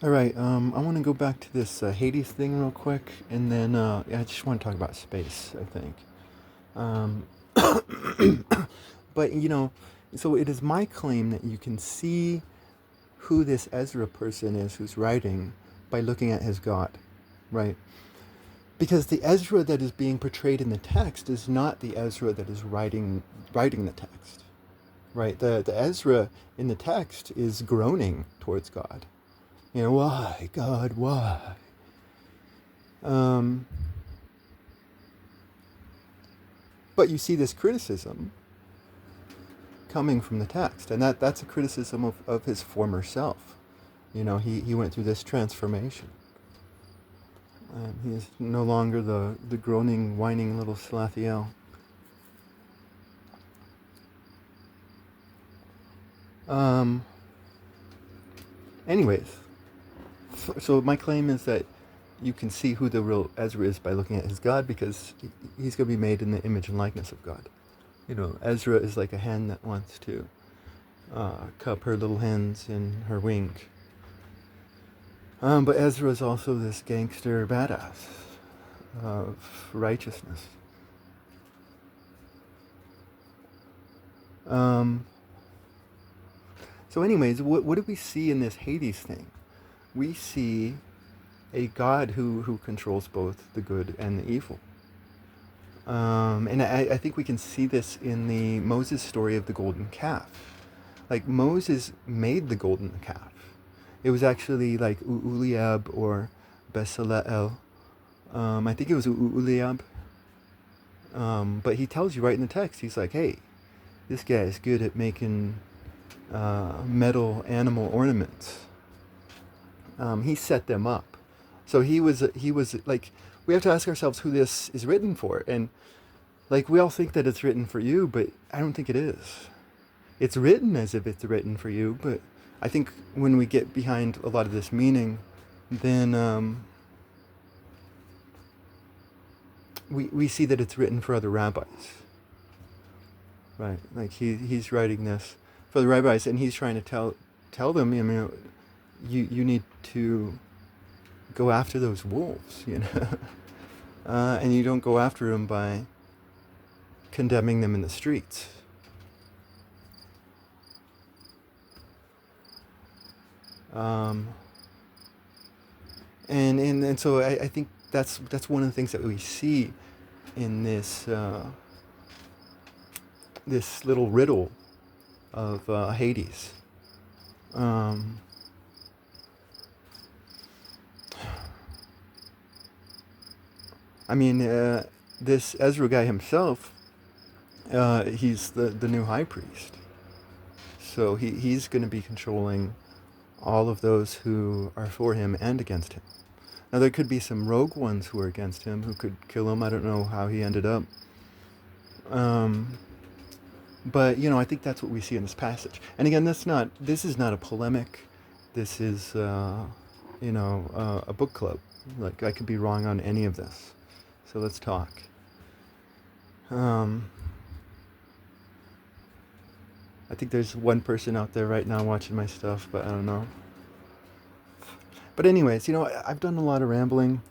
All right, I want to go back to this Hades thing real quick, and then I just want to talk about space, I think. Um, but, so it is my claim that you can see who this Ezra person is who's writing by looking at his God, right? Because the Ezra that is being portrayed in the text is not the Ezra that is writing the text, right? The Ezra in the text is groaning towards God. Why, God, why? Um, but you see this criticism coming from the text, and that's a criticism of his former self. He went through this transformation. He is no longer the groaning, whining little Salathiel. Um, anyways, so my claim is that you can see who the real Ezra is by looking at his God, because he's going to be made in the image and likeness of God. Ezra is like a hen that wants to cup her little hens in her wink. But Ezra is also this gangster badass of righteousness. Um, so, anyways, what do we see in this Hades thing? We see a God who controls both the good and the evil. And I think we can see this in the Moses story of the golden calf. Like, Moses made the golden calf. It was actually like Uliab or Bezalel. I think it was Uliab. But he tells you right in the text, he's like, hey, this guy is good at making metal animal ornaments. He set them up. So he was like, we have to ask ourselves who this is written for. And like, we all think that it's written for you, but I don't think it is. It's written as if it's written for you, but I think when we get behind a lot of this meaning, then we see that it's written for other rabbis, right? Like he's writing this for the rabbis, and he's trying to tell them, you need to go after those wolves, and you don't go after them by condemning them in the streets. Um, and so I think that's one of the things that we see in this little riddle of Hades. Um, I mean, this Ezra guy himself, he's the new high priest. So he's going to be controlling all of those who are for him and against him. Now, there could be some rogue ones who are against him who could kill him. I don't know how he ended up. Um, but, I think that's what we see in this passage. And again, this is not a polemic. This is, a book club. Like, I could be wrong on any of this. So let's talk. I think there's one person out there right now watching my stuff, but I don't know. But anyways, I've done a lot of rambling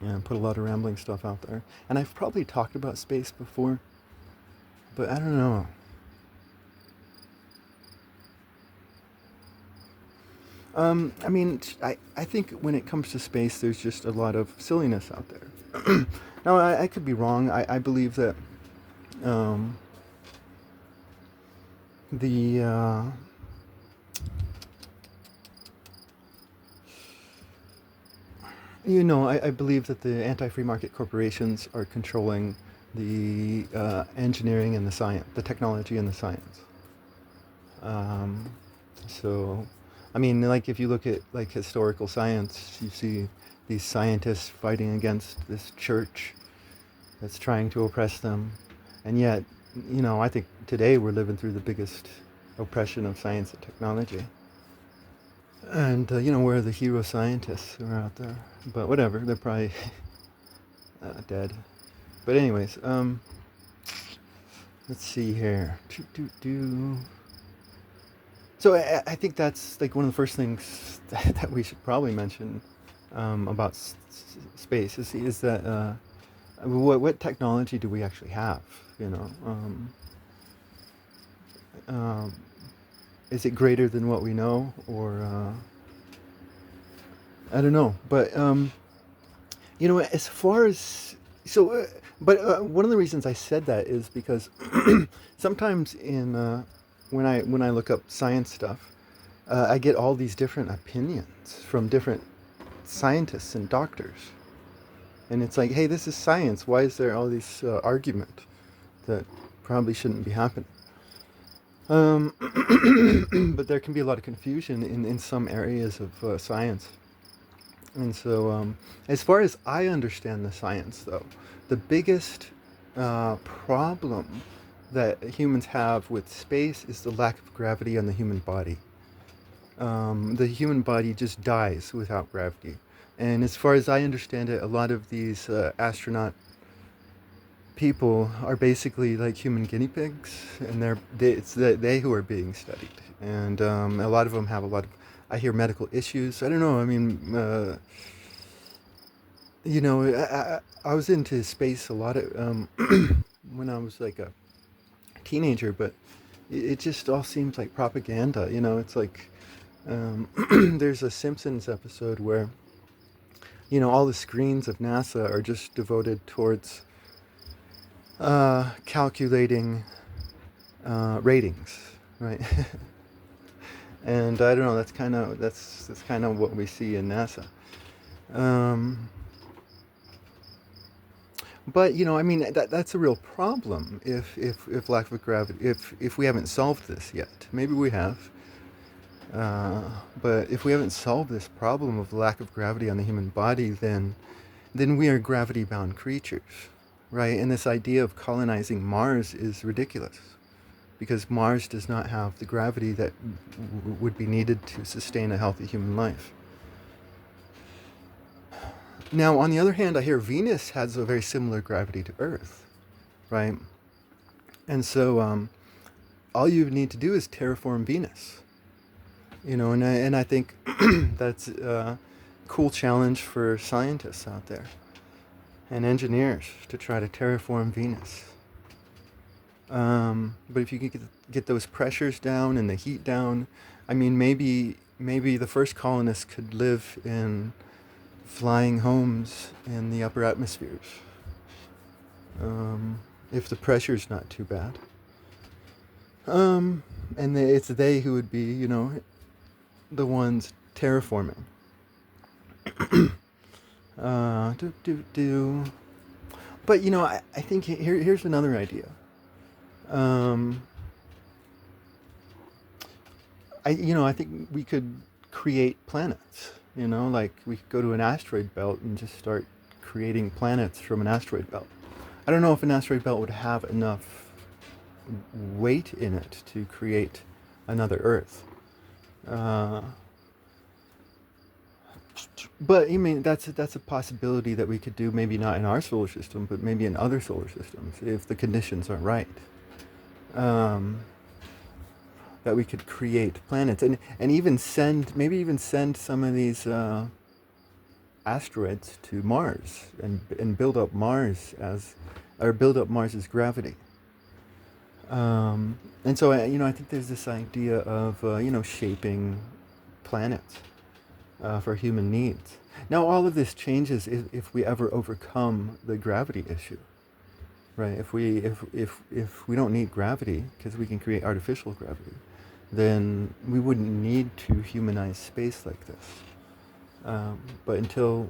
and put a lot of rambling stuff out there. And I've probably talked about space before, but I don't know. I mean, I think when it comes to space, there's just a lot of silliness out there. Now, I could be wrong. I believe that um, the I believe that the anti-free market corporations are controlling the engineering and the science, the technology and the science. Um, so, I mean, like if you look at like historical science, you see these scientists fighting against this church that's trying to oppress them, and yet, I think today we're living through the biggest oppression of science and technology. And where are the hero scientists who are out there? But whatever, they're probably dead. But anyways, let's see here. So I think that's like one of the first things that we should probably mention about space is that what technology do we actually have? You know, um, is it greater than what we know, or I don't know. But as far as so, but one of the reasons I said that is because sometimes when I look up science stuff, I get all these different opinions from different scientists and doctors, and it's like, hey, this is science. Why is there all these argument that probably shouldn't be happening? But there can be a lot of confusion in some areas of science. And so, as far as I understand the science, though, the biggest problem that humans have with space is the lack of gravity on the human body. The human body just dies without gravity. And as far as I understand it, a lot of these astronaut people are basically like human guinea pigs, and it's they who are being studied. And a lot of them have a lot of, I hear, medical issues. I don't know. I mean, I was into space a lot when I was like a teenager, but it just all seems like propaganda. It's like there's a Simpsons episode where all the screens of NASA are just devoted towards calculating ratings, right? And I don't know. That's kind of what we see in NASA. But I mean, that's a real problem if lack of gravity, if we haven't solved this yet. Maybe we have, but if we haven't solved this problem of lack of gravity on the human body, then we are gravity-bound creatures, right? And this idea of colonizing Mars is ridiculous, because Mars does not have the gravity that would be needed to sustain a healthy human life. Now, on the other hand, I hear Venus has a very similar gravity to Earth, right? And so all you need to do is terraform Venus, and I think that's a cool challenge for scientists out there and engineers to try to terraform Venus. But if you can get those pressures down and the heat down, I mean, maybe the first colonists could live in flying homes in the upper atmospheres, if the pressure's not too bad. And it's they who would be, the ones terraforming. But I think here's another idea. I think we could create planets. Like we could go to an asteroid belt and just start creating planets from an asteroid belt. I don't know if an asteroid belt would have enough weight in it to create another Earth. But I mean, that's a possibility that we could do. Maybe not in our solar system, but maybe in other solar systems if the conditions are right. That we could create planets and even send some of these asteroids to Mars and build up Mars's gravity. And so I think there's this idea of shaping planets for human needs. Now all of this changes if we ever overcome the gravity issue. Right, if we don't need gravity because we can create artificial gravity, then we wouldn't need to humanize space like this. But until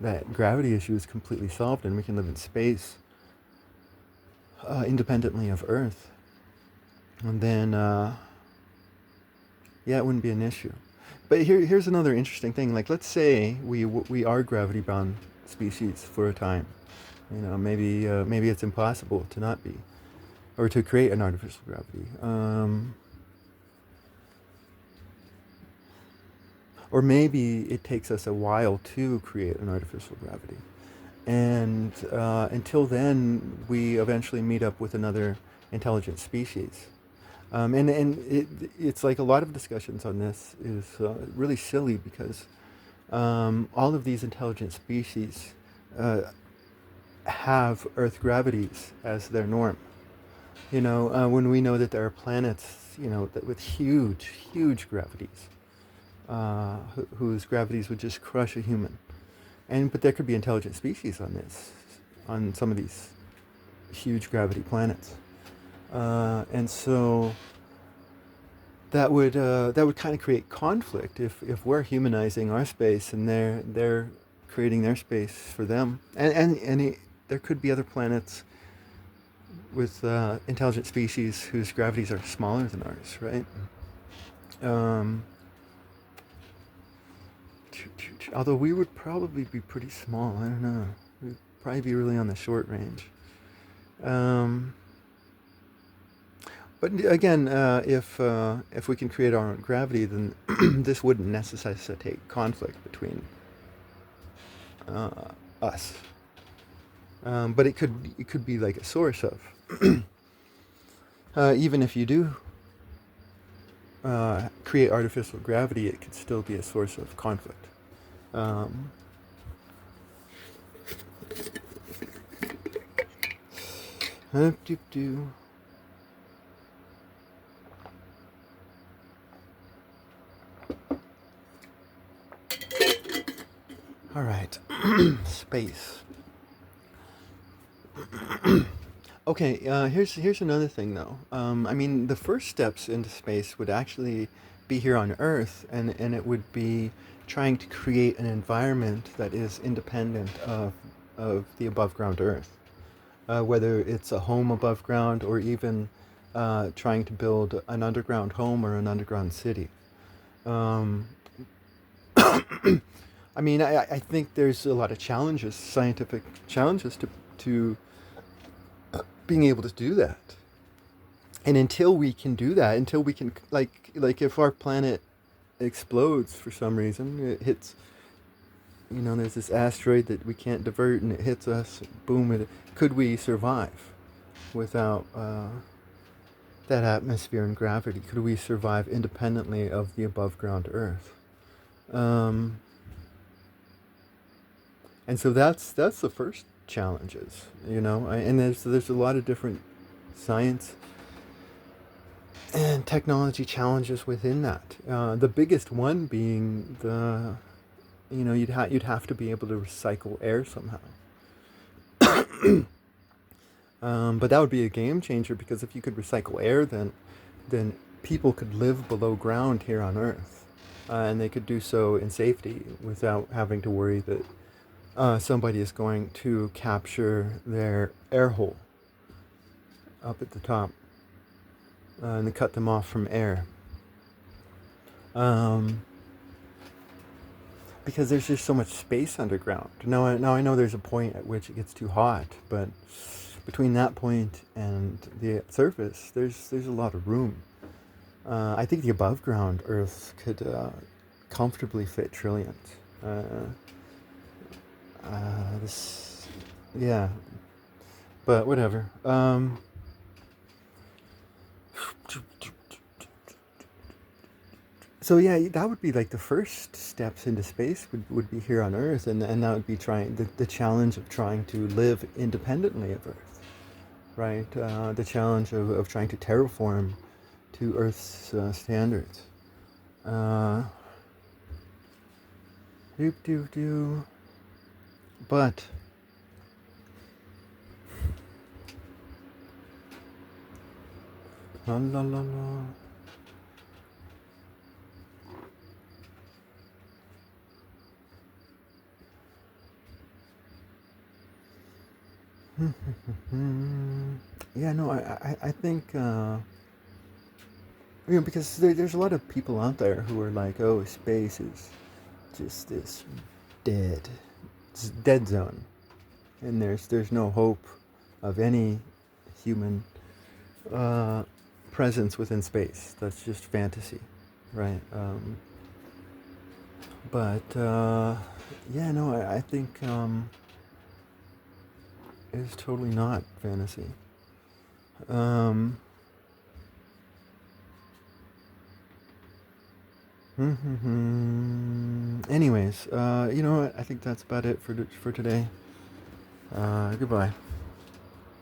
that gravity issue is completely solved and we can live in space independently of Earth, and then it wouldn't be an issue. But here's another interesting thing. Like, let's say we are gravity-bound species for a time. Maybe it's impossible to not be, or to create an artificial gravity. Or maybe it takes us a while to create an artificial gravity. And until then, we eventually meet up with another intelligent species. It's like a lot of discussions on this is really silly because all of these intelligent species uh, have Earth gravities as their norm. When we know that there are planets, that with huge, huge gravities, whose gravities would just crush a human. But there could be intelligent species on some of these huge gravity planets. And so that would kind of create conflict if we're humanizing our space and they're creating their space for them. There could be other planets with intelligent species whose gravities are smaller than ours, right? Um, Although we would probably be pretty small. I don't know. We'd probably be really on the short range. Um, but again, if we can create our own gravity, then this wouldn't necessitate conflict between uh, us. But it could be like a source of. Even if you do create artificial gravity, it could still be a source of conflict. Um, do. All right, space. Okay, here's another thing though. I mean, the first steps into space would actually be here on Earth, and it would be trying to create an environment that is independent of the above ground Earth, whether it's a home above ground or even trying to build an underground home or an underground city. Um, I mean, I think there's a lot of challenges, scientific challenges to being able to do that. And until we can do that, until we can like if our planet explodes for some reason, it hits, there's this asteroid that we can't divert and it hits us, boom, could we survive without that atmosphere and gravity? Could we survive independently of the above ground Earth? Um, and so that's the first challenges, and there's a lot of different science and technology challenges within that. The biggest one being you'd have to be able to recycle air somehow. But that would be a game changer because if you could recycle air, then people could live below ground here on Earth, and they could do so in safety without having to worry that somebody is going to capture their air hole up at the top and cut them off from air. Because there's just so much space underground. Now I know there's a point at which it gets too hot, but between that point and the surface, there's a lot of room. I think the above ground Earth could comfortably fit trillions. This, yeah, but whatever. So yeah, that would be like the first steps into space would be here on Earth, and that would be trying the challenge of trying to live independently of Earth, right? The challenge of trying to terraform to Earth's standards. Uh, do do do. But la la la la. Yeah, no, I think, because there's a lot of people out there who are like, oh, space is just this dead, it's a dead zone, and there's no hope of any human uh, presence within space. That's just fantasy, right? But yeah, no, I think it's totally not fantasy. Um, Anyways, you know what? I think that's about it for today. Goodbye.